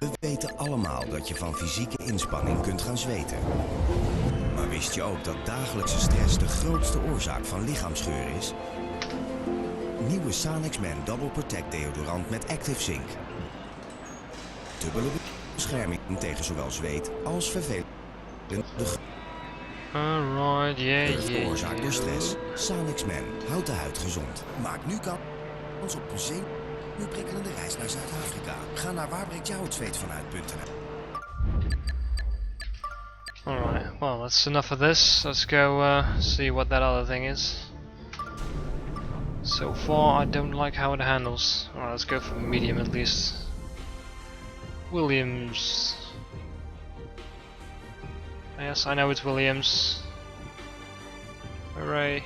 We weten allemaal dat je van fysieke inspanning kunt gaan zweten. Maar wist je ook dat dagelijkse stress de grootste oorzaak van lichaamsgeur is? Nieuwe Sanex Man Double Protect deodorant met Active Zinc. Dubbele bescherming tegen zowel zweet als vervelende geur. Alright, yeah. Veroorzaakt door stress. Sanex Man houdt de huid gezond. Maak nu kans op een zenuwprikkelende reis naar Zuid-Afrika. Ga naar waarbreektjouhetzweetvanuit.nl. Alright, well, that's enough of this. Let's go see what that other thing is. So far, I don't like how it handles. Alright, let's go for medium at least. Williams. Yes, I know it's Williams. Hooray.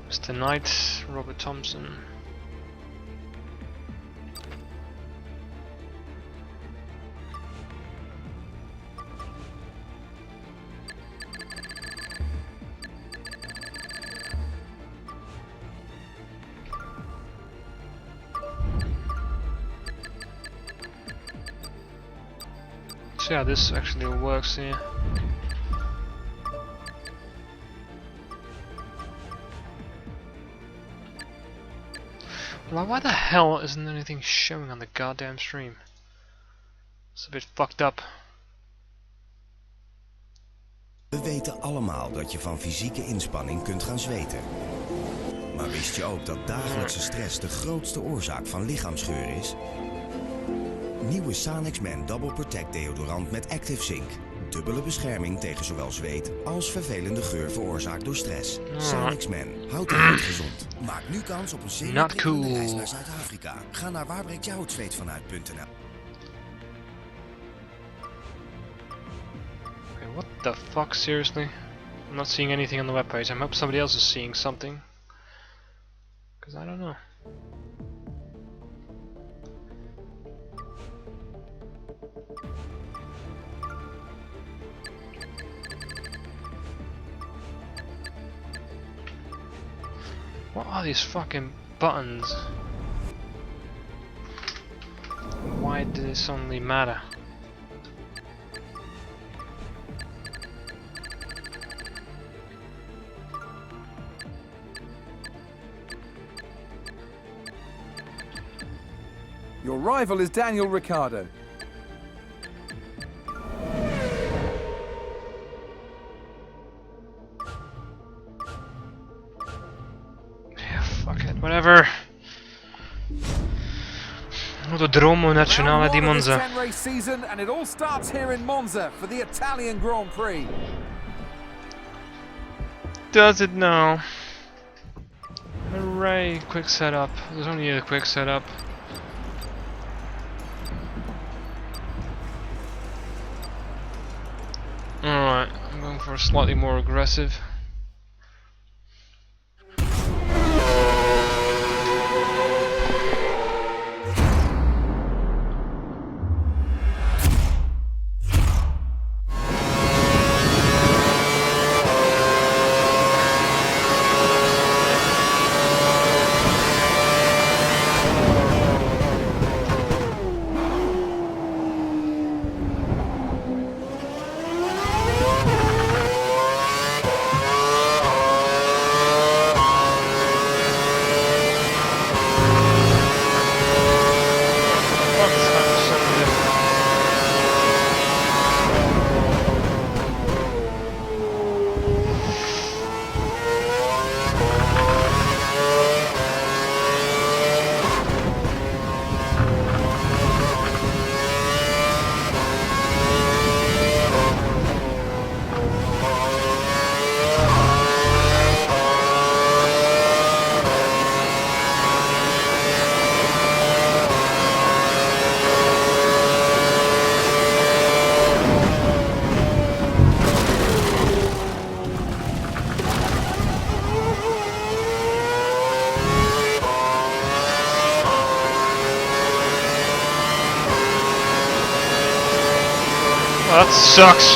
Mr. Knight, Robert Thompson. So yeah, this actually works here. Like, why the hell isn't anything showing on the goddamn stream? It's a bit fucked up. We weten allemaal dat je van fysieke inspanning kunt gaan zweten. Maar wist je ook dat dagelijkse stress de grootste oorzaak van lichaamsgeur is? Nieuwe Sanex Man Double Protect deodorant met Active Zinc. Dubbele bescherming tegen zowel zweet als vervelende geur veroorzaakt door stress. Sanex Man houdt de huid gezond. Maak nu kans op een zenuwprikkelende reis naar Zuid-Afrika. Ga naar waarbreektjouhetzweetvanuit.nl. Okay, what the fuck, seriously? I'm not seeing anything on the webpage. I hope somebody else is seeing something. Because I don't know. What are these fucking buttons? Why did it suddenly matter? Your rival is Daniel Ricciardo. Whatever. Autodromo Nazionale di Monza. 10 race season, and it all starts here in Monza for the Italian Grand Prix. Does it now? Hooray! Quick setup. There's only a quick setup. Alright, I'm going for a slightly more aggressive. that sucks.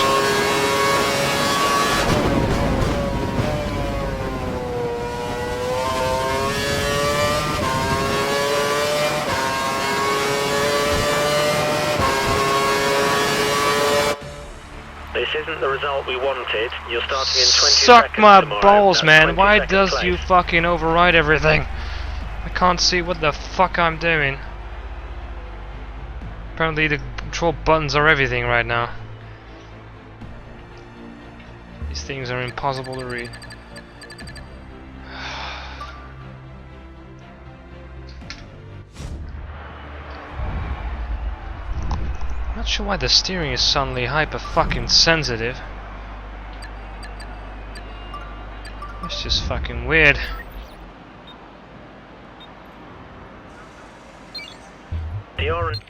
This isn't the result we wanted. You're starting in 20 Suck seconds my tomorrow. balls, That's man. 20 Why second does place. you fucking override everything? I can't see what the fuck I'm doing. Apparently the control buttons are everything right now. These things are impossible to read. Not sure why the steering is suddenly hyper fucking sensitive. It's just fucking weird. The orange.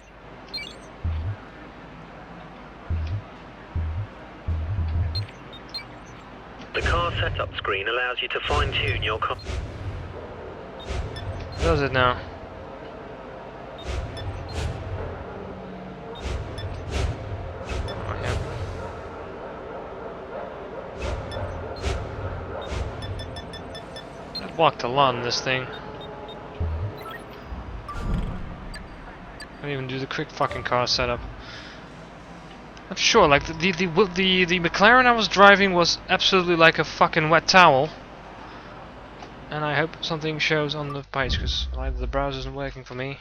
The car setup screen allows you to fine-tune your car. Does it now? Oh, yeah. I've walked a lot on this thing. I didn't even do the quick fucking car setup. I'm sure, like the McLaren I was driving was absolutely like a fucking wet towel. And I hope something shows on the page, because either the browser isn't working for me.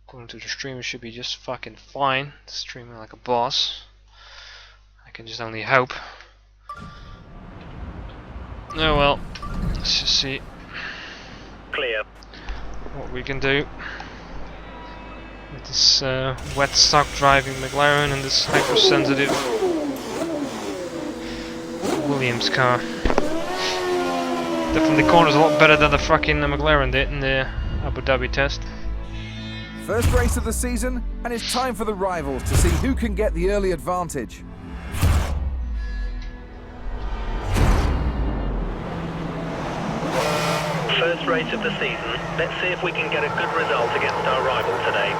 According to the stream, it should be just fucking fine. Streaming like a boss. I can just only hope. Oh well, let's just see Clear. what we can do with this wet stock driving McLaren and this hypersensitive Williams car. Definitely corners a lot better than the fucking McLaren did in the Abu Dhabi test. First race of the season, and it's time for the rivals to see who can get the early advantage. First race of the season. Let's see if we can get a good result against our rival today.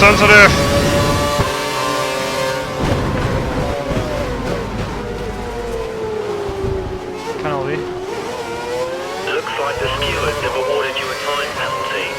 Sensitive! Penalty. Looks like the stewards have awarded you a time penalty.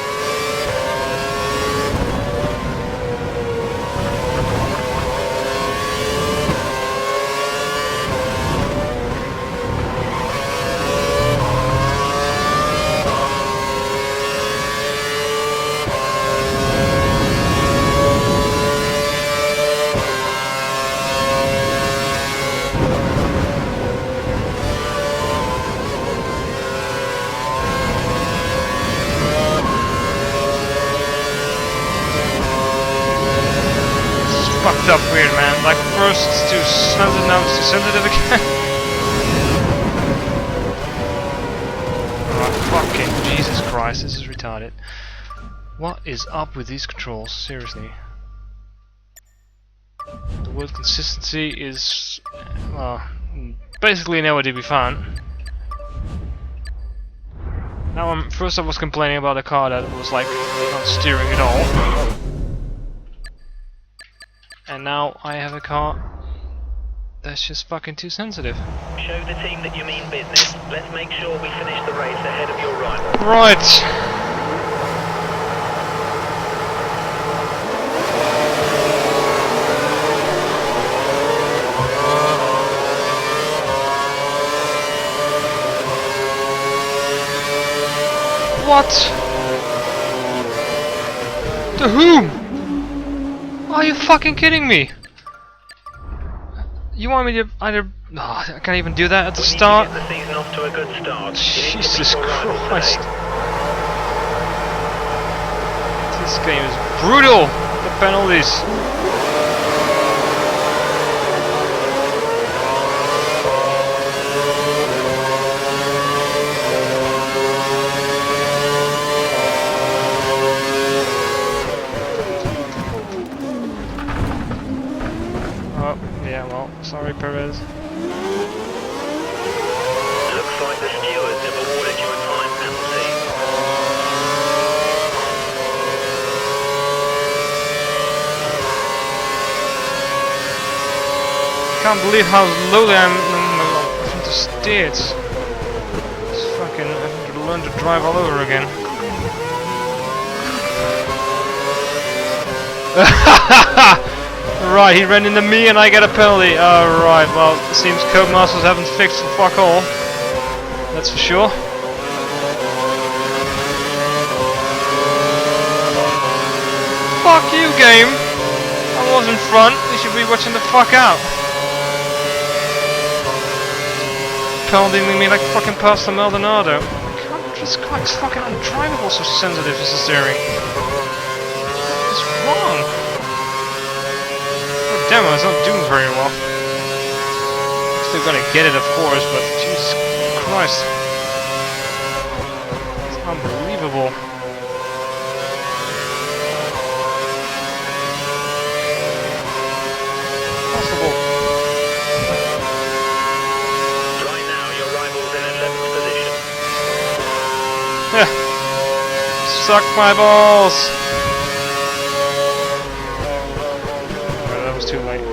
Fucked up weird, man. Like first it's too sensitive, now it's too sensitive again. Oh, fucking Jesus Christ, this is retarded. What is up with these controls? Seriously. The word consistency is, well, basically nowhere to be found. Now first I was complaining about a car that was like not steering at all. And now I have a car that's just fucking too sensitive. Show the team that you mean business. Let's make sure we finish the race ahead of your rival. Right. What? To whom? Are you fucking kidding me? You want me to either... Oh, I can't even do that at the start. We need to get the season off to a good start. Jesus Christ. This game is brutal. The penalties. Oh, yeah, well, sorry, Perez. Looks like the stewards have awarded you a time penalty. Can't believe how slowly I'm having to steer. It's fucking having to learn to drive all over again. Right, he ran into me and I get a penalty. Alright, well, it seems Codemasters haven't fixed the fuck all. That's for sure. Fuck you, game! I was in front, you should be watching the fuck out. Penaltying me like fucking Pastor Maldonado. This guy's fucking undrivable, so sensitive is the steering. What's wrong? The demo is not doing very well. Still gonna get it, of course, but Jesus Christ. It's unbelievable. Possible. Right now, your rival's in 11th position. Yeah. Suck my balls. Oh, that was too late.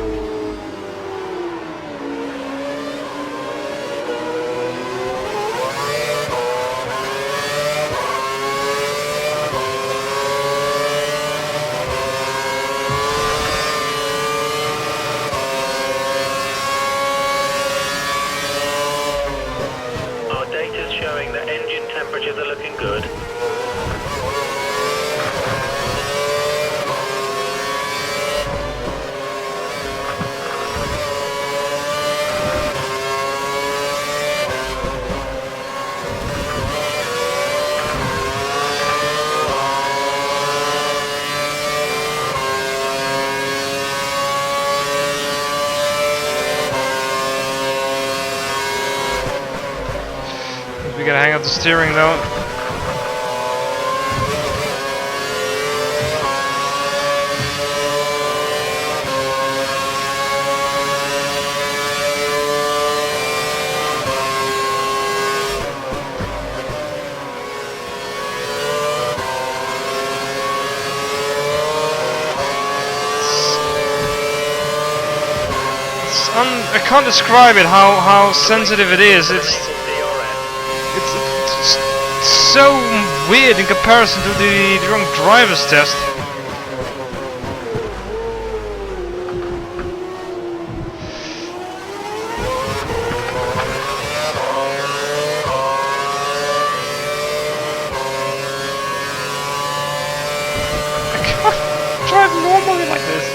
Our data's showing that engine temperatures are looking good. We gotta hang out the steering though. I can't describe it, how sensitive it is. It's so weird in comparison to the drunk driver's test. I can't drive normally like this.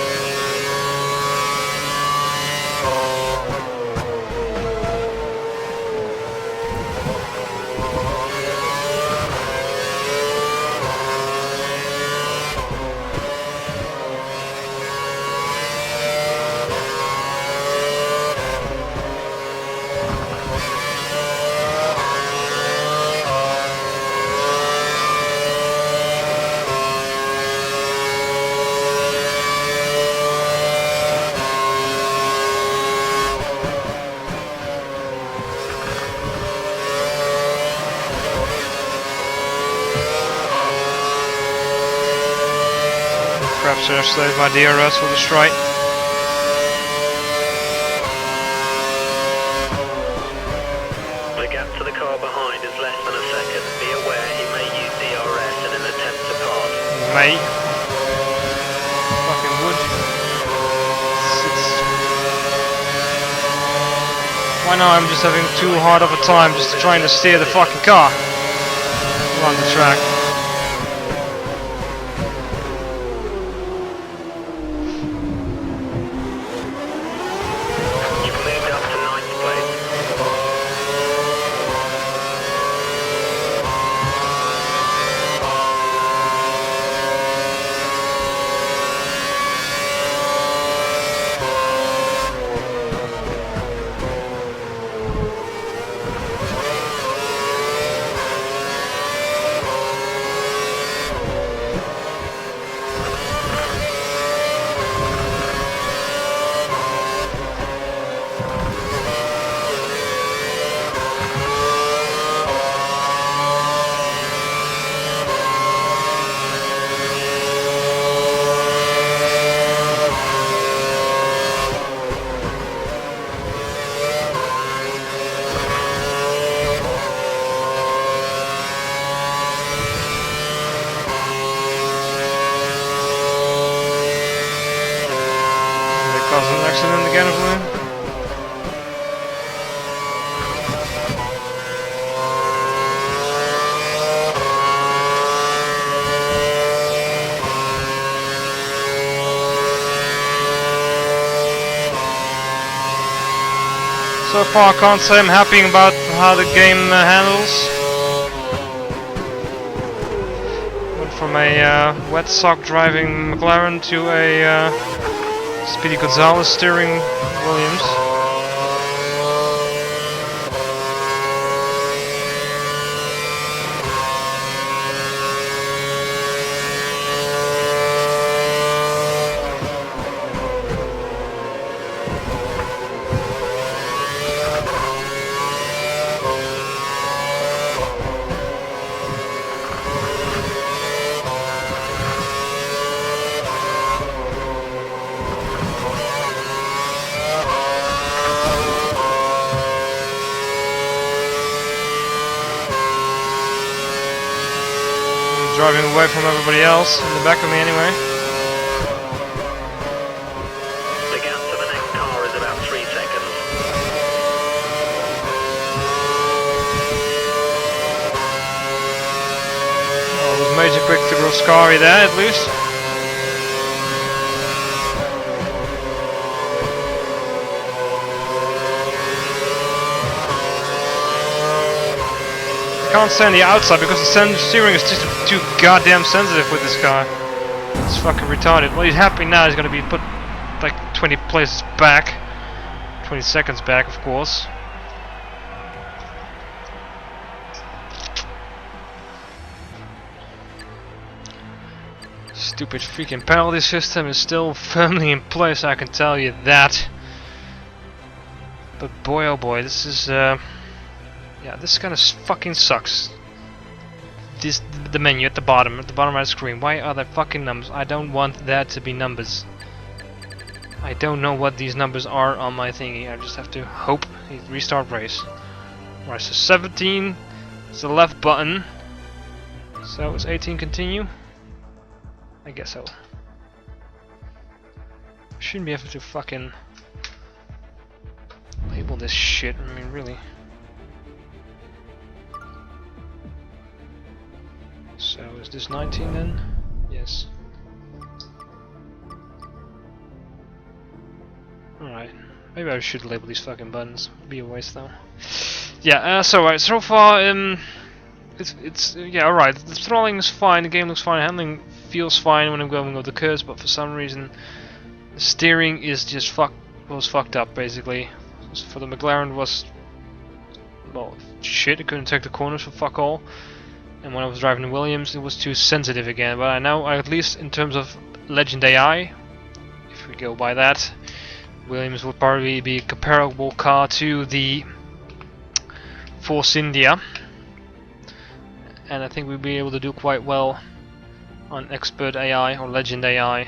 Perhaps I saved my DRS for the strike. The gap to the car behind is less than a second. Be aware he may use DRS in an attempt to pass. Mate. Fucking wood. Why now I'm just having too hard of a time just trying to steer the fucking car along the track. You've moved up to 9th place. accident again, hopefully. So far, I can't say I'm happy about how the game handles. Went from a wet sock driving McLaren to a Speedy Gonzalez steering Williams. Driving away from everybody else, in the back of me anyway. The gap to the next car is about 3 seconds. Oh, it was major quick to Roscari there, at least. I can't stay on the outside because the steering is just too goddamn sensitive with this car. It's fucking retarded. Well, he's happy now. He's gonna be put like 20 places back, 20 seconds back, of course. Stupid freaking penalty system is still firmly in place, I can tell you that. But boy, oh boy, this is yeah, this kind of fucking sucks. The menu at the bottom of the screen. Why are there fucking numbers? I don't want that to be numbers. I don't know what these numbers are on my thingy. I just have to hope. Restart race. Right, so 17 is the left button. So is 18 continue? I guess so. Shouldn't be able to fucking label this shit. I mean, really. So is this 19 then? Yes. Alright. Maybe I should label these fucking buttons. It'd be a waste though. Yeah, so far it's yeah, alright. The throttling is fine, the game looks fine, handling feels fine when I'm going over the curves, but for some reason the steering is just fucked up basically. For the McLaren was, well, shit, it couldn't take the corners for fuck all. And when I was driving the Williams, it was too sensitive again. But I know, at least in terms of Legend AI, if we go by that, Williams would probably be a comparable car to the Force India. And I think we'll be able to do quite well on Expert AI or Legend AI.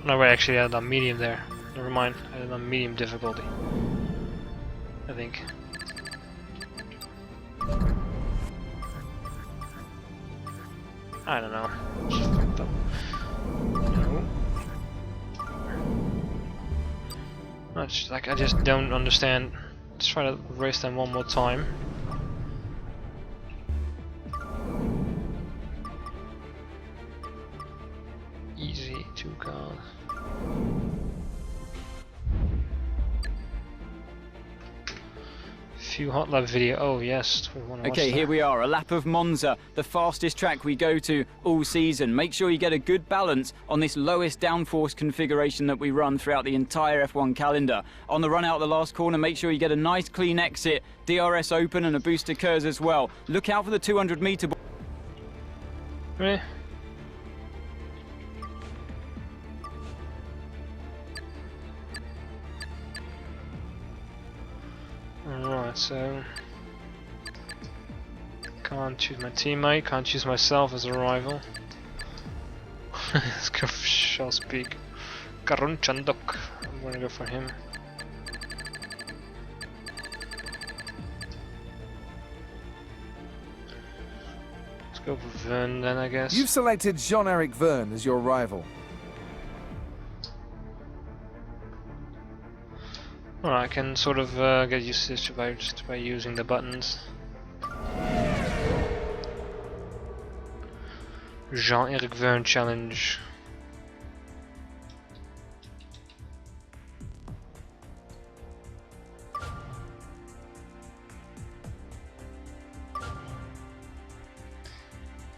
No way, actually I had it on medium there. Never mind, I had it on medium difficulty, I think. I don't know. Just fucked up. No. It's just like I just don't understand. Let's try to race them one more time. Easy, 2 cars. Few hot lap video. Oh yes, we want to watch Okay, that. here we are, a lap of Monza, the fastest track we go to all season. Make sure you get a good balance on this lowest downforce configuration that we run throughout the entire F1 calendar. On the run out of the last corner, make sure you get a nice clean exit, DRS open and a booster KERS as well. Look out for the 200 meter. Really? Alright, so can't choose my teammate, can't choose myself as a rival. Let's go for shall speak. Karun Chandok. I'm gonna go for him. Let's go for Vern then, I guess. You've selected Jean-Eric Verne as your rival. Or I can sort of get used to this just by using the buttons. Jean-Eric Verne challenge.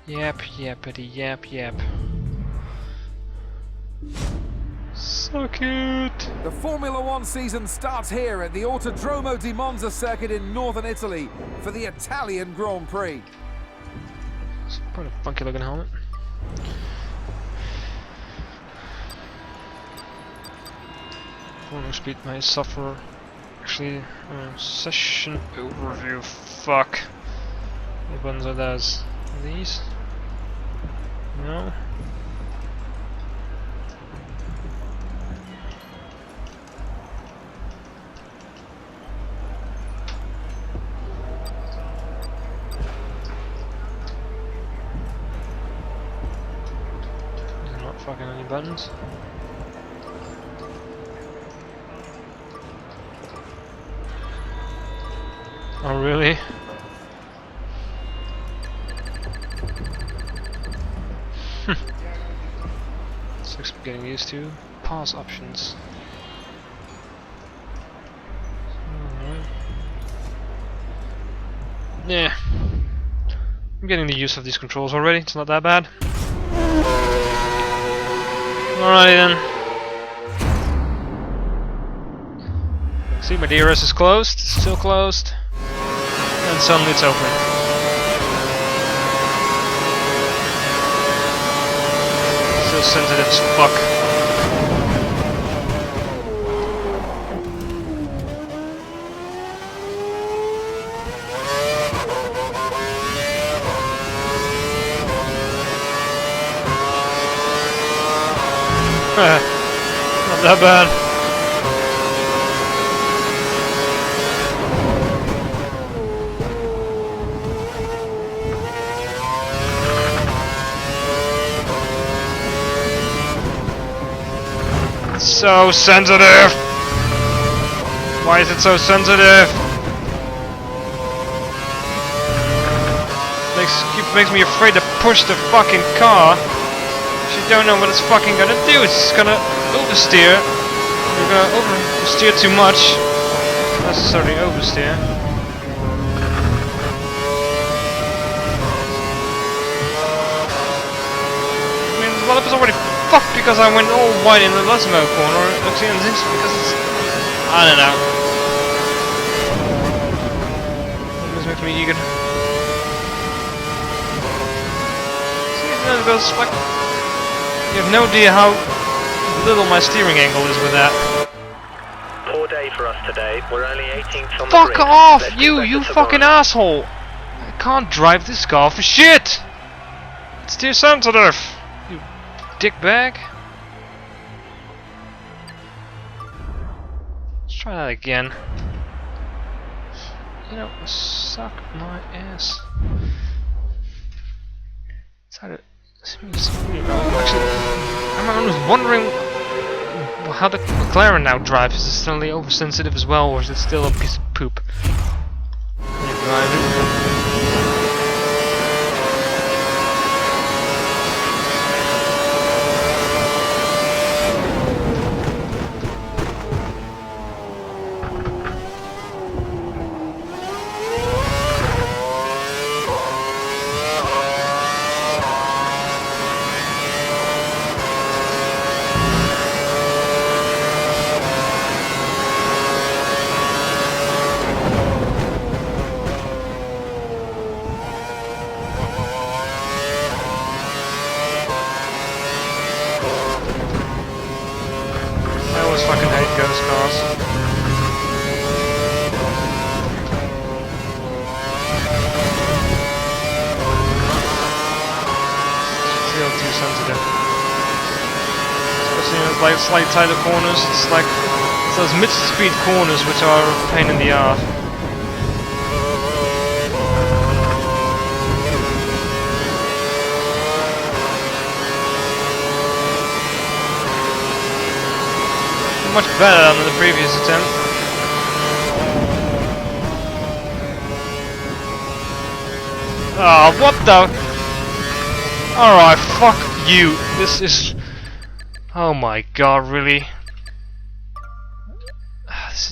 Yep, yappity yap yap. So cute! The Formula One season starts here at the Autodromo di Monza circuit in northern Italy for the Italian Grand Prix. It's quite a funky looking helmet. Corner speed may suffer. Actually, session overview. Fuck. What buttons are those? Are these? No. Not fucking any buttons. Oh really? Looks like getting used to. Pause options. Alright. Yeah. I'm getting the use of these controls already, it's not that bad. Alrighty then. See, my DRS is closed, it's still closed. And suddenly it's open. So sensitive as fuck. Not that bad. So sensitive! Why is it so sensitive? Makes me afraid to push the fucking car. You don't know what it's fucking gonna do. It's just gonna oversteer. You're gonna oversteer too much. Not necessarily oversteer. I mean, the developer's already fucked because I went all wide in the Lasmo corner. Actually, because it's... I don't know. This makes me eager. See, it goes like... You have no idea how little my steering angle is with that. Poor day for us today. We're only 18th on the Fuck grid. off, Let's do you better fucking tomorrow. asshole! I can't drive this car for shit! It's too sensitive, you dickbag. Let's try that again. You know, suck my ass. It's hard to... Actually, I was wondering how the McLaren now drives. Is it suddenly oversensitive as well, or is it still a piece of poop? When you drive it? I always fucking hate ghost cars. Still too sensitive. Especially in like slight tighter corners. It's like it's those mid-speed corners which are a pain in the arse. Much better than the previous attempt. Oh, what the? Alright, fuck you. This is... Oh my god, really?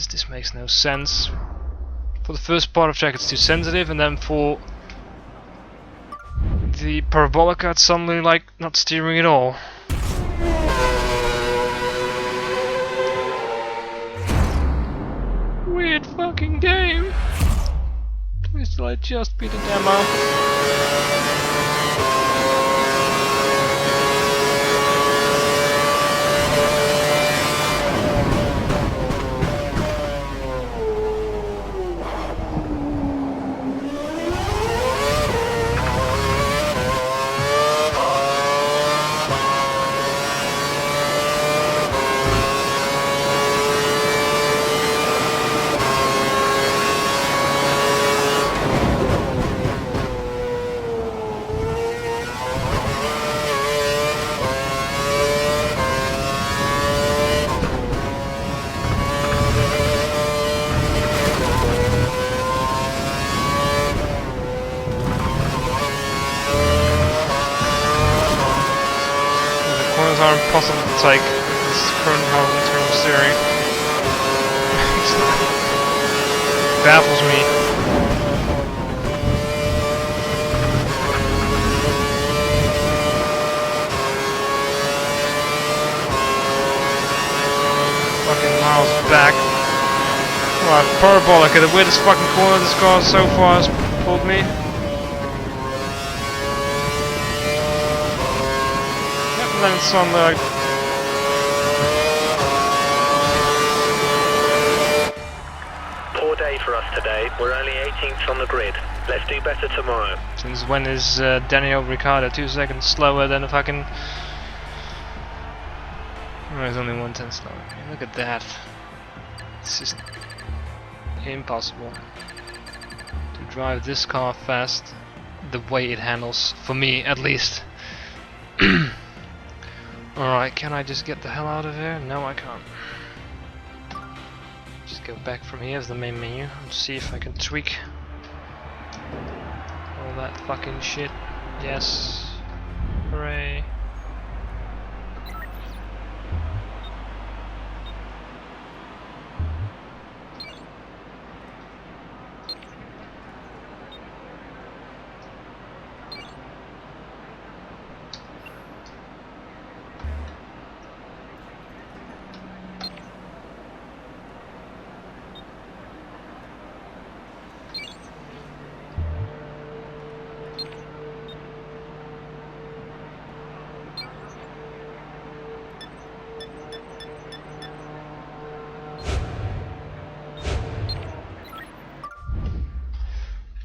This makes no sense. For the first part of track it's too sensitive, and then for the parabolica it's suddenly like not steering at all. Weird fucking game. Please till I just beat the demo. Are impossible to take this current internal steering. Baffles me. Fucking miles back. Wow, parabolic at the weirdest fucking corner this car so far has pulled me. And then it's on the... Poor day for us today. We're only 18th on the grid. Let's do better tomorrow. Since when is Daniel Ricciardo 2 seconds slower than a fucking... Oh, he's only 1/10 slower. Look at that. It's just impossible to drive this car fast the way it handles, for me at least. Alright, can I just get the hell out of here? No, I can't. Just go back from here as the main menu and see if I can tweak all that fucking shit. Yes. Hooray.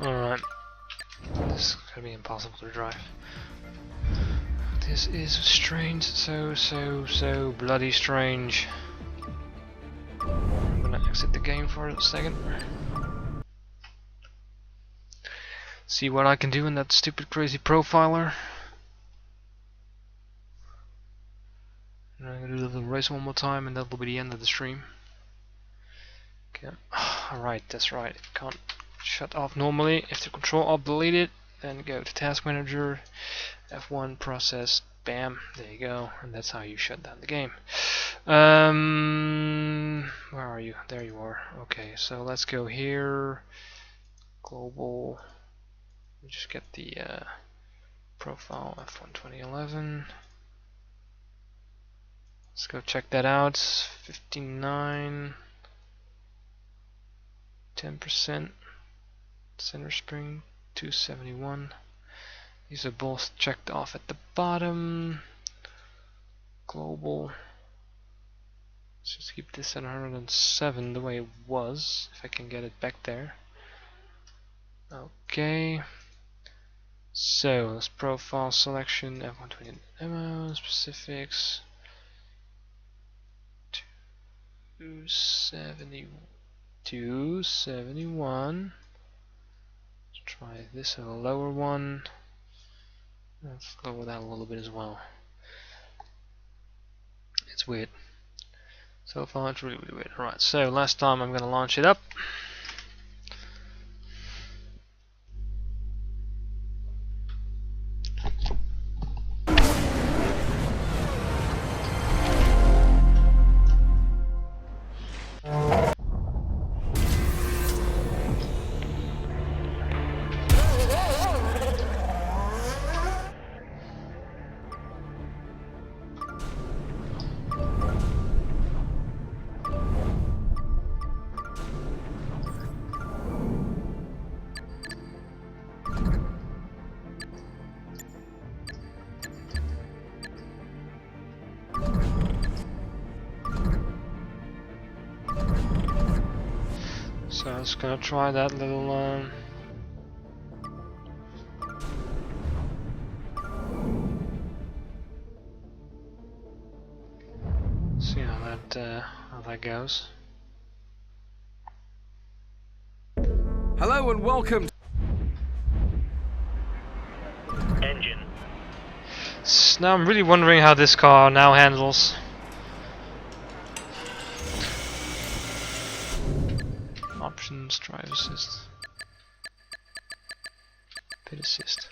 Alright. This is gonna be impossible to drive. This is strange, so bloody strange. I'm gonna exit the game for a second. See what I can do in that stupid crazy profiler. And I'm gonna do the little race one more time and that will be the end of the stream. Okay. Alright, that's right. Can't shut off normally. If the control alt deleted, then go to task manager, F1 process, bam, there you go, and that's how you shut down the game. Where are you? There you are. Okay, so let's go here, global, just get the profile F1 2011. Let's go check that out. 59, 10%. Center spring 271. These are both checked off at the bottom. Global. Let's just keep this at 107 the way it was, if I can get it back there. Okay. So let's profile selection F120 demo specifics 271. Try this at a lower one. Let's lower that a little bit as well. It's weird. So far it's really weird. Alright, so last time I'm gonna launch it up. So I'm just gonna try that little. See how that goes. Hello and welcome. Engine. Now I'm really wondering how this car now handles. Options, drive assist. Pit assist.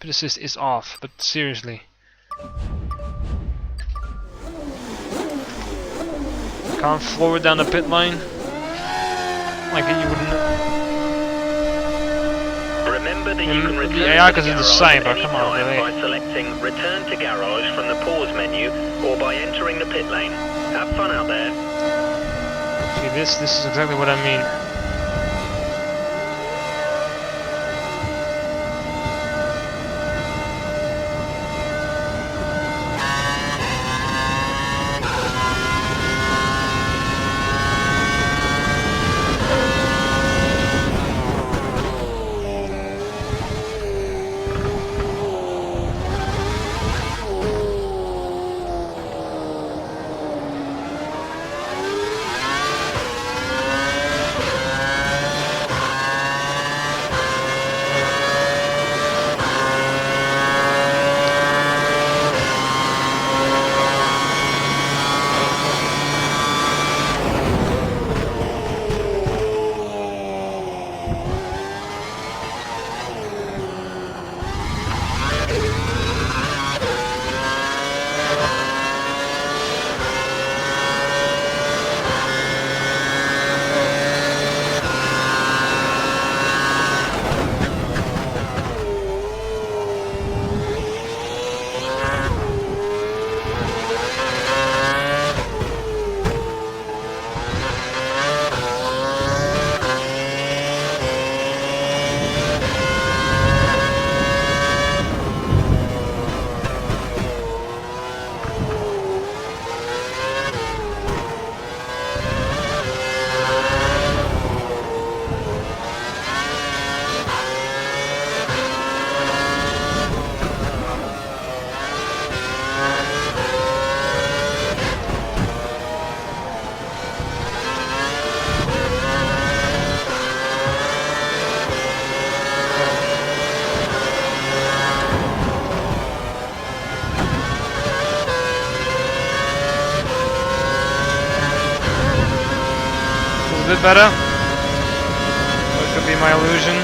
Pit assist is off, but seriously. Can't floor it down the pit lane. Like you wouldn't. Remember that you can return The AI to the is the garage same, at but any come on, time really. by selecting Return to Garage from the pause menu or by entering the pit lane. Have fun out there. See, this is exactly what I mean. A bit better. Or it could be my illusion.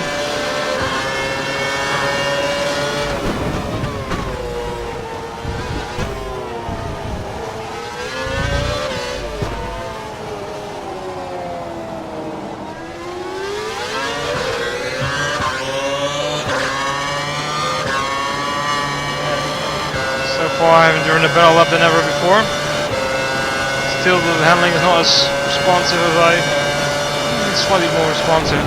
So far I haven't driven a better lap than ever before. Still the handling is not as responsive as I... It's slightly more responsive.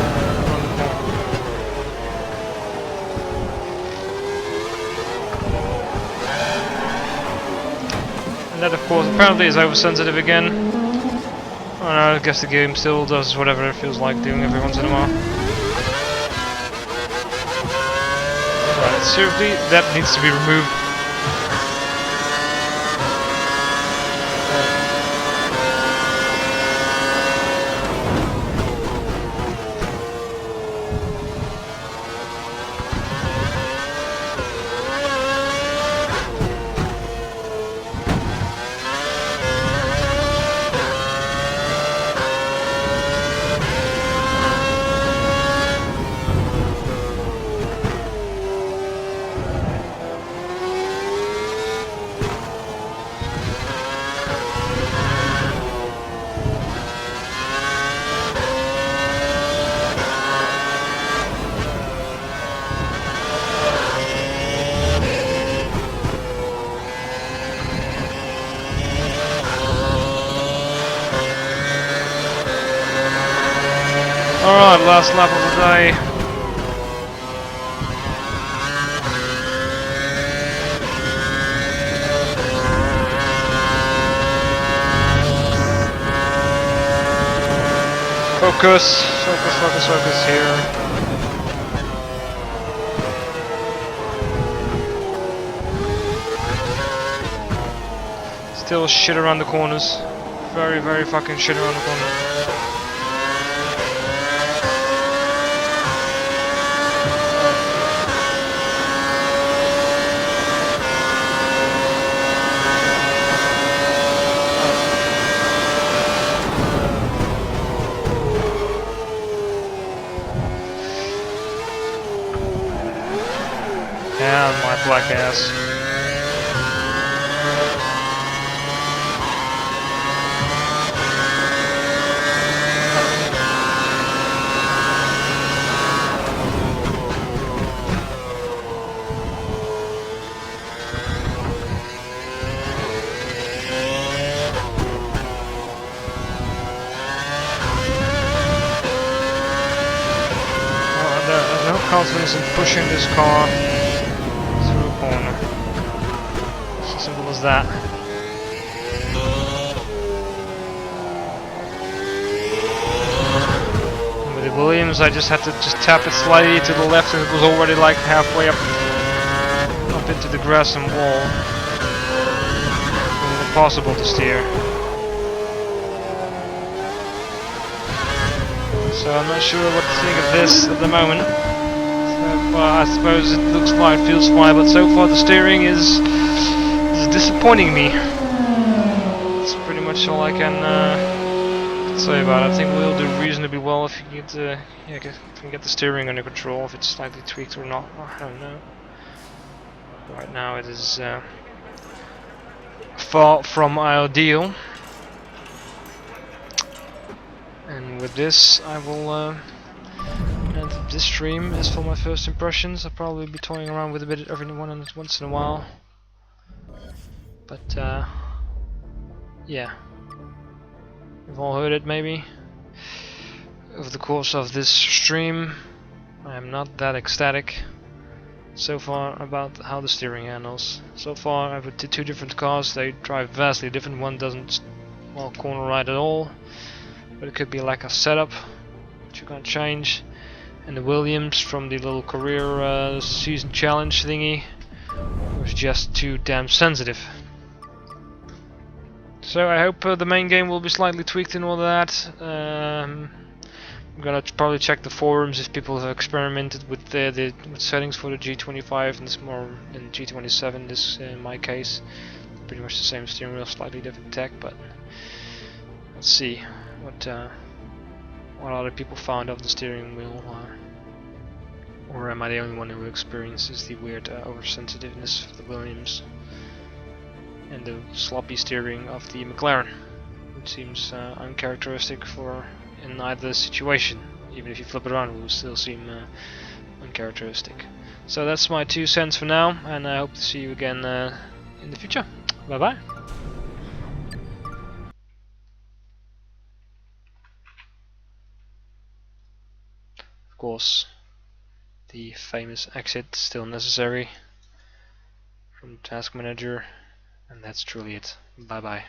And that of course apparently is oversensitive again. I don't know, I guess the game still does whatever it feels like doing every once in a while. Right, seriously, that needs to be removed. Alright, last lap of the day. Focus, focus, focus, focus here. Still shit around the corners. Very, very fucking shit around the corner. Yeah, my black ass. There's no confidence in pushing this car through a corner. It's as simple as that. And with the Williams, I just had to tap it slightly to the left, and it was already like halfway up into the grass and wall. It was impossible to steer. So I'm not sure what to think of this at the moment. Well, I suppose it looks fine, feels fine, but so far the steering is disappointing me. That's pretty much all I can say about it. I think we'll do reasonably well if you can get the steering under control, if it's slightly tweaked or not. I don't know. Right now it is far from ideal. And with this, I will end this stream. As for my first impressions, I'll probably be toying around with a bit every once in a while. But yeah, you've all heard it maybe. Over the course of this stream, I am not that ecstatic so far about how the steering handles. So far, I've put two different cars. They drive vastly different. One doesn't, well, corner right at all. But it could be like a setup which you can't change, and the Williams from the little career season challenge thingy was just too damn sensitive. So I hope the main game will be slightly tweaked and all that. I'm gonna probably check the forums if people have experimented with the settings for the G25, and it's more in G27. This in my case, pretty much the same steering wheel, slightly different tech, but let's see what other people found of the steering wheel, or am I the only one who experiences the weird oversensitiveness of the Williams and the sloppy steering of the McLaren, which seems uncharacteristic for in either situation. Even if you flip it around, it will still seem uncharacteristic. So that's my 2 cents for now, and I hope to see you again in the future. Bye bye. Of course, the famous exit still necessary from Task Manager, and that's truly it. Bye bye.